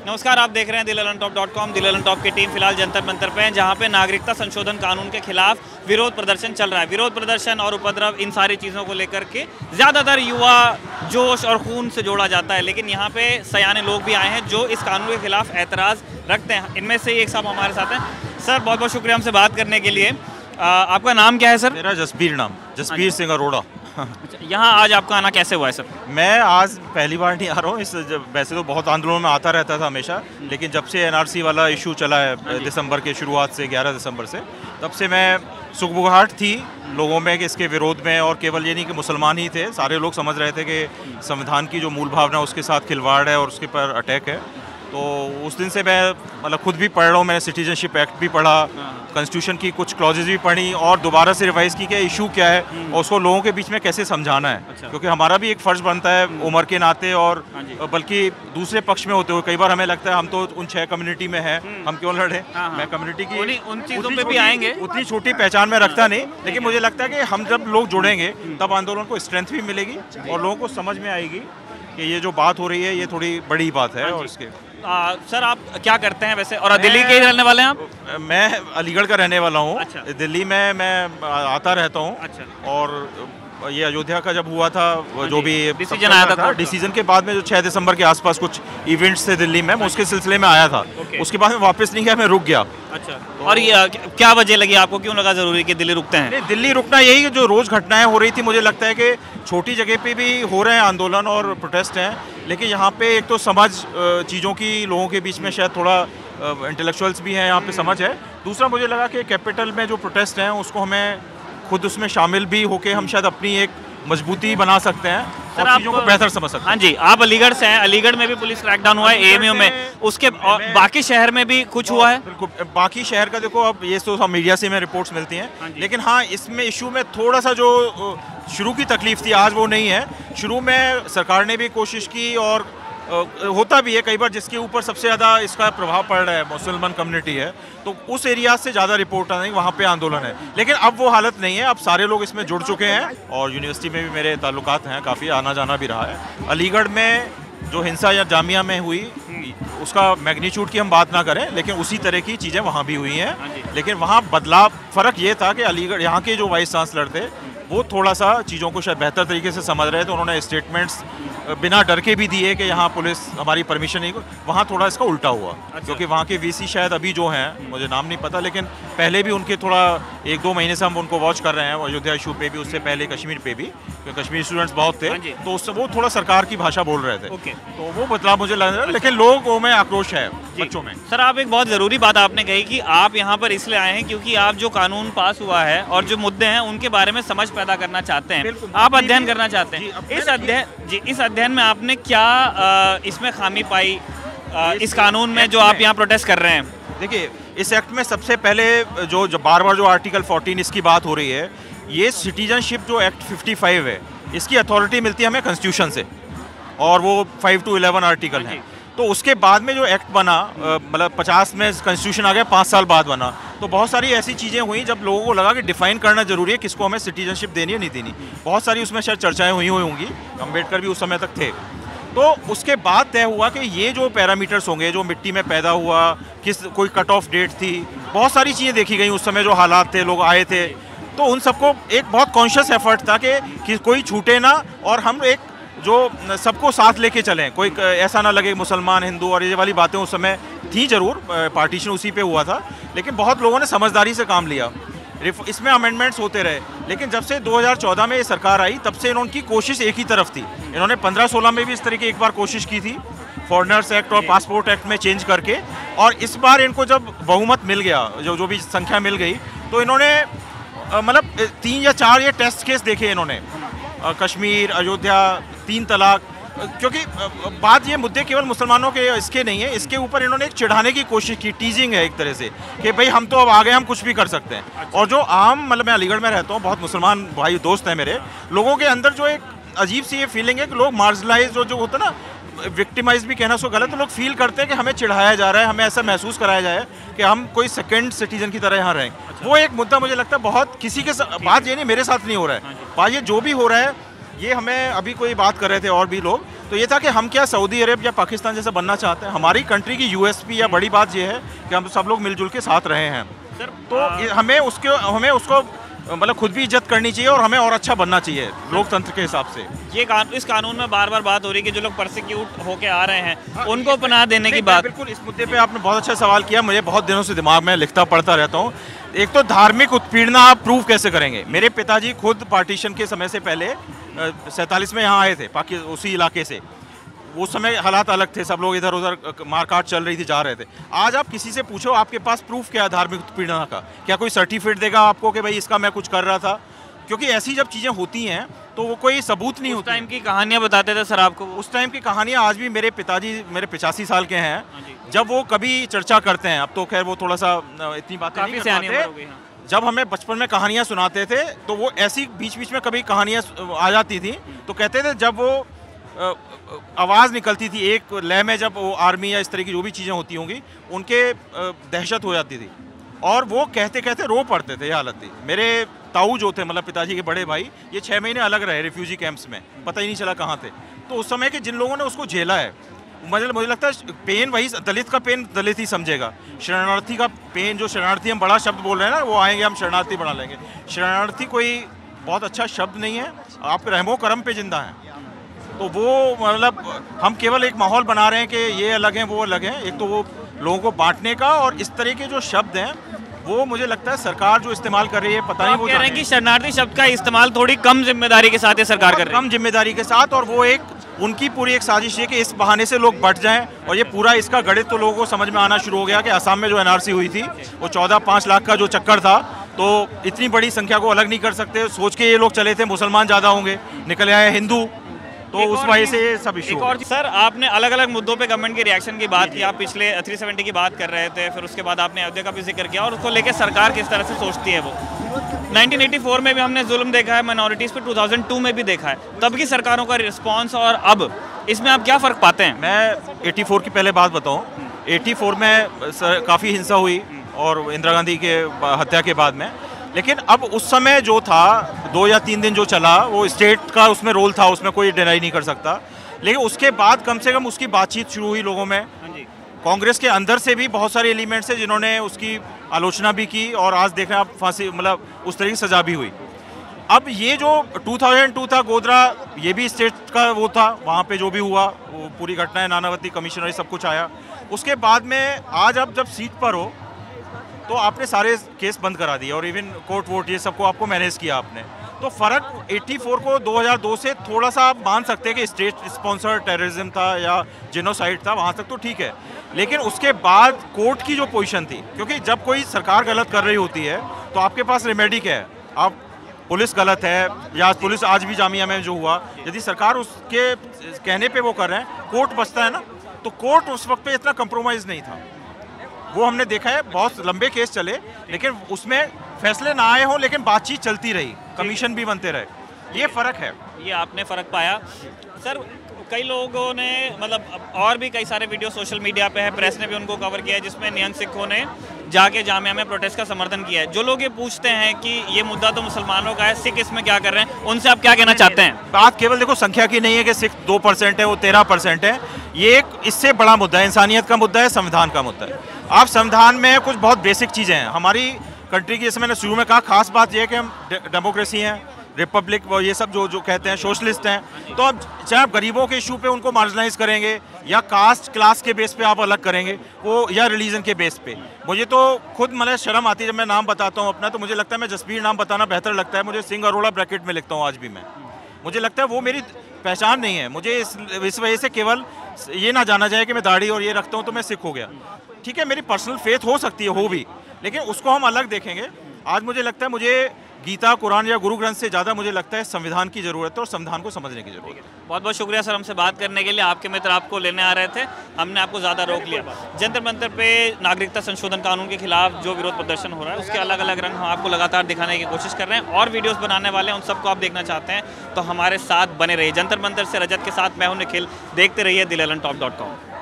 नमस्कार, आप देख रहे हैं दिललनटॉप.com। दिललनटॉप की टीम फिलहाल जंतर मंतर पे है, जहां पे नागरिकता संशोधन कानून के खिलाफ विरोध प्रदर्शन चल रहा है। विरोध प्रदर्शन और उपद्रव, इन सारी चीज़ों को लेकर के ज़्यादातर युवा जोश और खून से जोड़ा जाता है, लेकिन यहाँ पे सयाने लोग भी आए हैं जो इस कानून के खिलाफ एतराज़ रखते हैं। इनमें से एक साहब हमारे साथ हैं। सर, बहुत बहुत शुक्रिया हमसे बात करने के लिए। आपका नाम क्या है सर? मेरा जसबीर सिंह अरोड़ा। अच्छा, यहाँ आज आपका आना कैसे हुआ है सर? मैं आज पहली बार नहीं आ रहा हूँ। वैसे तो बहुत आंदोलनों में आता रहता था हमेशा, लेकिन जब से एनआरसी वाला इशू चला है दिसंबर के शुरुआत से, 11 दिसंबर से, तब से मैं सुगबुगाहट थी लोगों में कि इसके विरोध में। और केवल ये नहीं कि मुसलमान ही थे, सारे लोग समझ रहे थे कि संविधान की जो मूल भावना उसके साथ खिलवाड़ है और उसके पर अटैक है। तो उस दिन से मैं मतलब खुद भी पढ़ रहा हूँ। मैंने सिटीजनशिप एक्ट भी पढ़ा, कॉन्स्टिट्यूशन की कुछ क्लॉजेज भी पढ़ी और दोबारा से रिवाइज की कि इशू क्या है और उसको लोगों के बीच में कैसे समझाना है। अच्छा। क्योंकि हमारा भी एक फ़र्ज़ बनता है उम्र के नाते, और बल्कि दूसरे पक्ष में होते हुए कई बार हमें लगता है हम तो उन 6 कम्युनिटी में हैं, हम क्यों लड़े। मैं कम्युनिटी की उन चीज़ों पे भी आएंगे, उतनी छोटी पहचान में रखता नहीं, लेकिन मुझे लगता है कि हम जब लोग जुड़ेंगे तब आंदोलन को स्ट्रेंथ भी मिलेगी और लोगों को समझ में आएगी कि ये जो बात हो रही है ये थोड़ी बड़ी बात है। और इसके सर, आप क्या करते हैं वैसे, और दिल्ली के ही रहने वाले हैं आप? मैं अलीगढ़ का रहने वाला हूँ। अच्छा। दिल्ली में मैं आता रहता हूँ। अच्छा। और ये अयोध्या का जब हुआ था, जो भी डिसीजन आया था, डिसीजन के बाद में जो 6 दिसंबर के आसपास कुछ इवेंट्स थे दिल्ली में, मैं उसके सिलसिले में आया था। उसके बाद में वापस नहीं गया, मैं रुक गया। अच्छा। तो और ये क्या वजह लगी आपको, क्यों लगा जरूरी कि दिल्ली रुकते हैं? नहीं, दिल्ली रुकना यही जो रोज़ घटनाएं हो रही थी, मुझे लगता है कि छोटी जगह पे भी हो रहे हैं आंदोलन और प्रोटेस्ट हैं, लेकिन यहाँ पे एक तो समझ चीज़ों की लोगों के बीच में शायद थोड़ा इंटेलेक्चुअल्स भी हैं, यहाँ पे समझ है। दूसरा मुझे लगा कि कैपिटल में जो प्रोटेस्ट हैं उसको हमें खुद उसमें शामिल भी होके हम शायद अपनी एक मजबूती बना सकते हैं और चीज़ों को बेहतर समझ सकते हैं। हाँ जी, आप अलीगढ़ से हैं। अलीगढ़ में भी पुलिस क्रैकडाउन हुआ है, एएमयू में, उसके बाकी शहर में भी कुछ हुआ है? बिल्कुल, बाकी शहर का देखो, अब ये तो मीडिया से हमें रिपोर्ट्स मिलती हैं, लेकिन हाँ, इसमें इशू में थोड़ा सा जो शुरू की तकलीफ थी आज वो नहीं है। शुरू में सरकार ने भी कोशिश की और होता भी है कई बार, जिसके ऊपर सबसे ज़्यादा इसका प्रभाव पड़ रहा है मुसलमान कम्युनिटी है, तो उस एरिया से ज़्यादा रिपोर्ट आने वहाँ पे आंदोलन है। लेकिन अब वो हालत नहीं है, अब सारे लोग इसमें जुड़ चुके हैं और यूनिवर्सिटी में भी मेरे ताल्लुकात हैं, काफ़ी आना जाना भी रहा है। अलीगढ़ में जो हिंसा या जामिया में हुई उसका मैग्नीट्यूड की हम बात ना करें, लेकिन उसी तरह की चीज़ें वहाँ भी हुई हैं। लेकिन वहाँ बदलाव, फ़र्क ये था कि अलीगढ़ यहाँ के जो वाइस चांसलर थे वो थोड़ा सा चीज़ों को शायद बेहतर तरीके से समझ रहे थे। उन्होंने स्टेटमेंट्स बिना डर के भी दिए कि यहाँ पुलिस हमारी परमिशन नहीं। वहाँ थोड़ा इसका उल्टा हुआ। अच्छा। क्योंकि वहाँ के वीसी शायद अभी जो हैं, मुझे नाम नहीं पता, लेकिन पहले भी उनके थोड़ा 1-2 महीने से हम उनको वॉच कर रहे हैं, अयोध्या इशू पे भी, उससे पहले कश्मीर पे भी, क्योंकि कश्मीरी स्टूडेंट्स बहुत थे, तो उससे वो थोड़ा सरकार की भाषा बोल रहे थे। तो वो बदलाव मुझे लग रहा है, लेकिन लोगों में आक्रोश है बच्चों में। सर, आप एक बहुत ज़रूरी बात आपने कही कि आप यहाँ पर इसलिए आए हैं क्योंकि आप जो कानून पास हुआ है और जो मुद्दे हैं उनके बारे में समझ पैदा करना चाहते हैं, आप अध्ययन करना चाहते हैं। इस अध्ययन में आपने क्या इसमें खामी पाई इस कानून में जो आप यहाँ प्रोटेस्ट कर रहे हैं? देखिए, इस एक्ट में सबसे पहले जो बार बार जो आर्टिकल 14 इसकी बात हो रही है, ये सिटीजनशिप जो एक्ट 55 है, इसकी अथॉरिटी मिलती है हमें कॉन्स्टिट्यूशन से, और वो 5 to 11 आर्टिकल है। तो उसके बाद में जो एक्ट बना, मतलब 50 में कॉन्स्टिट्यूशन आ गया, 5 साल बाद बना, तो बहुत सारी ऐसी चीज़ें हुई जब लोगों को लगा कि डिफाइन करना जरूरी है किसको हमें सिटीजनशिप देनी है नहीं देनी। बहुत सारी उसमें शायद चर्चाएं हुई होंगी, अम्बेडकर भी उस समय तक थे। तो उसके बाद तय हुआ कि ये जो पैरामीटर्स होंगे, जो मिट्टी में पैदा हुआ, कोई कट ऑफ डेट थी, बहुत सारी चीज़ें देखी गई उस समय, जो हालात थे, लोग आए थे, तो उन सबको एक बहुत कॉन्शियस एफर्ट था कि कोई छूटे ना और हम एक जो सबको साथ लेके चलें, कोई ऐसा ना लगे मुसलमान हिंदू और ये वाली बातें उस समय थी जरूर, पार्टीशन उसी पे हुआ था, लेकिन बहुत लोगों ने समझदारी से काम लिया। इसमें अमेंडमेंट्स होते रहे, लेकिन जब से 2014 में ये सरकार आई तब से इनकी कोशिश एक ही तरफ थी। इन्होंने 15-16 में भी इस तरह की एक बार कोशिश की थी, फॉरेनर्स एक्ट और पासपोर्ट एक्ट में चेंज करके, और इस बार इनको जब बहुमत मिल गया, जो भी संख्या मिल गई, तो इन्होंने मतलब 3 या 4 ये टेस्ट केस देखे इन्होंने, कश्मीर, अयोध्या, 3 तलाक, क्योंकि बात ये मुद्दे केवल मुसलमानों के इसके नहीं है, इसके ऊपर इन्होंने एक चिढ़ाने की कोशिश की, टीजिंग है एक तरह से कि भाई हम तो अब आ गए, हम कुछ भी कर सकते हैं। अच्छा। और जो आम, मतलब मैं अलीगढ़ में रहता हूँ, बहुत मुसलमान भाई दोस्त हैं मेरे, लोगों के अंदर जो एक अजीब सी ये फीलिंग है कि लोग मार्जिनलाइज जो होता है ना, विक्टिमाइज भी कहना उसको गलत, तो लोग फील करते हैं कि हमें चिढ़ाया जा रहा है, हमें ऐसा महसूस कराया जाए कि हम कोई सेकंड सिटीजन की तरह यहाँ रहें। अच्छा। वो एक मुद्दा मुझे लगता है बहुत किसी के बात ये नहीं, मेरे साथ नहीं हो रहा है, बात ये जो भी हो रहा है, ये हमें अभी कोई बात कर रहे थे और भी लोग तो ये था कि हम क्या सऊदी अरब या पाकिस्तान जैसा बनना चाहते हैं। हमारी कंट्री की यूएसपी या बड़ी बात ये है कि हम सब लोग मिलजुल के साथ रहे हैं सर। तो हमें उसको मतलब खुद भी इज्जत करनी चाहिए और हमें और अच्छा बनना चाहिए लोकतंत्र के हिसाब से। इस कानून में बार बार बात हो रही है कि जो लोग प्रोसिक्यूट होके आ रहे हैं उनको पनाह देने की बात। बिल्कुल, इस मुद्दे पे आपने बहुत अच्छा सवाल किया। मुझे बहुत दिनों से दिमाग में लिखता पढ़ता रहता हूँ। एक तो धार्मिक उत्पीड़ना आप प्रूव कैसे करेंगे? मेरे पिताजी खुद पार्टीशन के समय से पहले 47 में यहाँ आए थे उसी इलाके से। उस समय हालात अलग थे, सब लोग इधर उधर मारकाट चल रही थी, जा रहे थे। आज आप किसी से पूछो आपके पास प्रूफ क्या है धार्मिक उत्पीड़न का? क्या कोई सर्टिफिकेट देगा आपको कि भाई इसका मैं कुछ कर रहा था? क्योंकि ऐसी जब चीज़ें होती हैं तो वो कोई सबूत नहीं होता। उस टाइम की कहानियाँ बताते थे सर आपको? उस टाइम की कहानियाँ आज भी मेरे पिताजी, मेरे 85 साल के हैं, जब वो कभी चर्चा करते हैं, अब तो खैर वो थोड़ा सा इतनी बातें नहीं करते, जब हमें बचपन में कहानियाँ सुनाते थे तो वो ऐसी बीच बीच में कभी कहानियाँ आ जाती थी तो कहते थे जब वो आवाज़ निकलती थी एक लय में, जब वो आर्मी या इस तरह की जो भी चीज़ें होती होंगी उनके दहशत हो जाती थी और वो कहते कहते रो पड़ते थे। ये हालत थी। मेरे ताऊ जो थे, मतलब पिताजी के बड़े भाई, ये 6 महीने अलग रहे रिफ्यूजी कैंप्स में, पता ही नहीं चला कहाँ थे। तो उस समय के जिन लोगों ने उसको झेला है, मुझे लगता है पेन वही, दलित का पेन दलित ही समझेगा, शरणार्थी का पेन, जो शरणार्थी हम बड़ा शब्द बोल रहे हैं ना, वो आएंगे हम शरणार्थी बना लेंगे। शरणार्थी कोई बहुत अच्छा शब्द नहीं है, आप रहमो करम पे जिंदा हैं। तो वो मतलब हम केवल एक माहौल बना रहे हैं कि ये अलग हैं वो अलग हैं। एक तो वो लोगों को बांटने का, और इस तरह के जो शब्द हैं वो मुझे लगता है सरकार जो इस्तेमाल कर रही है, पता नहीं वो कह रहे हैं कि शरणार्थी शब्द का इस्तेमाल थोड़ी कम जिम्मेदारी के साथ ये सरकार कर रही है। कम जिम्मेदारी के साथ, और वो एक उनकी पूरी एक साजिश है कि इस बहाने से लोग बट जाएं। और ये पूरा इसका गणित तो लोगों को समझ में आना शुरू हो गया कि असम में जो एनआरसी हुई थी वो 14-5 लाख का जो चक्कर था, तो इतनी बड़ी संख्या को अलग नहीं कर सकते सोच के ये लोग चले थे मुसलमान ज़्यादा होंगे, निकले आए हिंदू, तो उस वजह से ये सब इशू। और सर, आपने अलग अलग मुद्दों पे गवर्नमेंट के रिएक्शन की बात की। आप पिछले 370 की बात कर रहे थे, फिर उसके बाद आपने अयोध्या का भी जिक्र किया और उसको लेकर सरकार किस तरह से सोचती है। वो 1984 में भी हमने जुल्म देखा है माइनॉरिटीज़ पे, 2002 में भी देखा है, तब की सरकारों का रिस्पॉन्स और अब इसमें आप क्या फ़र्क पाते हैं? मैं 84 की पहले बात बताऊँ। 84 में काफ़ी हिंसा हुई और इंदिरा गांधी के हत्या के बाद में, लेकिन अब उस समय जो था 2 या 3 दिन जो चला, वो स्टेट का उसमें रोल था, उसमें कोई डिनाई नहीं कर सकता। लेकिन उसके बाद कम से कम उसकी बातचीत शुरू हुई लोगों में। कांग्रेस के अंदर से भी बहुत सारे एलिमेंट्स हैं जिन्होंने उसकी आलोचना भी की, और आज देख रहे हैं आप फांसी, मतलब उस तरह की सज़ा भी हुई। अब ये जो 2002 था गोधरा, ये भी स्टेट का वो था, वहाँ पे जो भी हुआ वो पूरी घटनाएं, नानावती कमिश्नरी सब कुछ आया। उसके बाद में आज आप जब सीट पर हो तो आपने सारे केस बंद करा दिए और इवन कोर्ट वोट ये सबको आपको मैनेज किया आपने। तो फ़र्क 84 को 2002 से थोड़ा सा आप मान सकते हैं कि स्टेट स्पॉन्सर्ड टेररिज्म था या जेनोसाइड था, वहाँ तक तो ठीक है। लेकिन उसके बाद कोर्ट की जो पोजीशन थी, क्योंकि जब कोई सरकार गलत कर रही होती है तो आपके पास रेमेडी क्या है? आप पुलिस गलत है, या पुलिस आज भी जामिया में जो हुआ, यदि सरकार उसके कहने पे वो कर रहे हैं, कोर्ट बचता है ना। तो कोर्ट उस वक्त पे इतना कंप्रोमाइज़ नहीं था, वो हमने देखा है। बहुत लंबे केस चले लेकिन उसमें फैसले ना आए हों, लेकिन बातचीत चलती रही, कमीशन भी बनते रहे। ये फ़र्क है, ये आपने फ़र्क पाया। सर, कई लोगों ने, मतलब और भी कई सारे वीडियो सोशल मीडिया पे है, प्रेस ने भी उनको कवर किया है, जिसमें निहंग सिखों ने जाके जामिया में प्रोटेस्ट का समर्थन किया है। जो लोग ये पूछते हैं कि ये मुद्दा तो मुसलमानों का है, सिख इसमें क्या कर रहे हैं, उनसे आप क्या कहना चाहते हैं? बात केवल देखो संख्या की नहीं है कि सिख 2% है, वो 13% है। ये एक इससे बड़ा मुद्दा है, इंसानियत का मुद्दा है, संविधान का मुद्दा है। आप संविधान में कुछ बहुत बेसिक चीज़ें हैं हमारी कंट्री की, जैसे मैंने शुरू में कहा, खास बात यह है कि हम डेमोक्रेसी हैं, रिपब्लिक, ये सब जो कहते हैं सोशलिस्ट हैं। तो अब चाहे आप गरीबों के इशू पे उनको मार्जिनाइज करेंगे, या कास्ट क्लास के बेस पे आप अलग करेंगे वो, या रिलीजन के बेस पे। मुझे तो खुद मतलब शर्म आती है जब मैं नाम बताता हूँ अपना, तो मुझे लगता है मैं जसबीर नाम बताना बेहतर लगता है मुझे। सिंह अरोड़ा ब्रैकेट में लिखता हूँ आज भी मैं, मुझे लगता है वो मेरी पहचान नहीं है। मुझे इस वजह से केवल ये ना जाना जाए कि मैं दाढ़ी और ये रखता हूँ तो मैं सिख हो गया। ठीक है, मेरी पर्सनल फेथ हो सकती है, हो भी, लेकिन उसको हम अलग देखेंगे। आज मुझे लगता है मुझे गीता, कुरान या गुरु ग्रंथ से ज़्यादा मुझे लगता है संविधान की ज़रूरत है और संविधान को समझने की ज़रूरत है। बहुत बहुत शुक्रिया सर हमसे बात करने के लिए। आपके मित्र आपको लेने आ रहे थे, हमने आपको ज़्यादा रोक लिया। जंतर मंतर पे नागरिकता संशोधन कानून के खिलाफ जो विरोध प्रदर्शन हो रहा है, उसके अलग अलग रंग हम आपको लगातार दिखाने की कोशिश कर रहे हैं, और वीडियोज़ बनाने वाले हैं, उन सबको आप देखना चाहते हैं तो हमारे साथ बने रहिए। जंतर मंतर से रजत के साथ मैं हूं निखिल, देखते रहिए दिलेलनटॉप.com।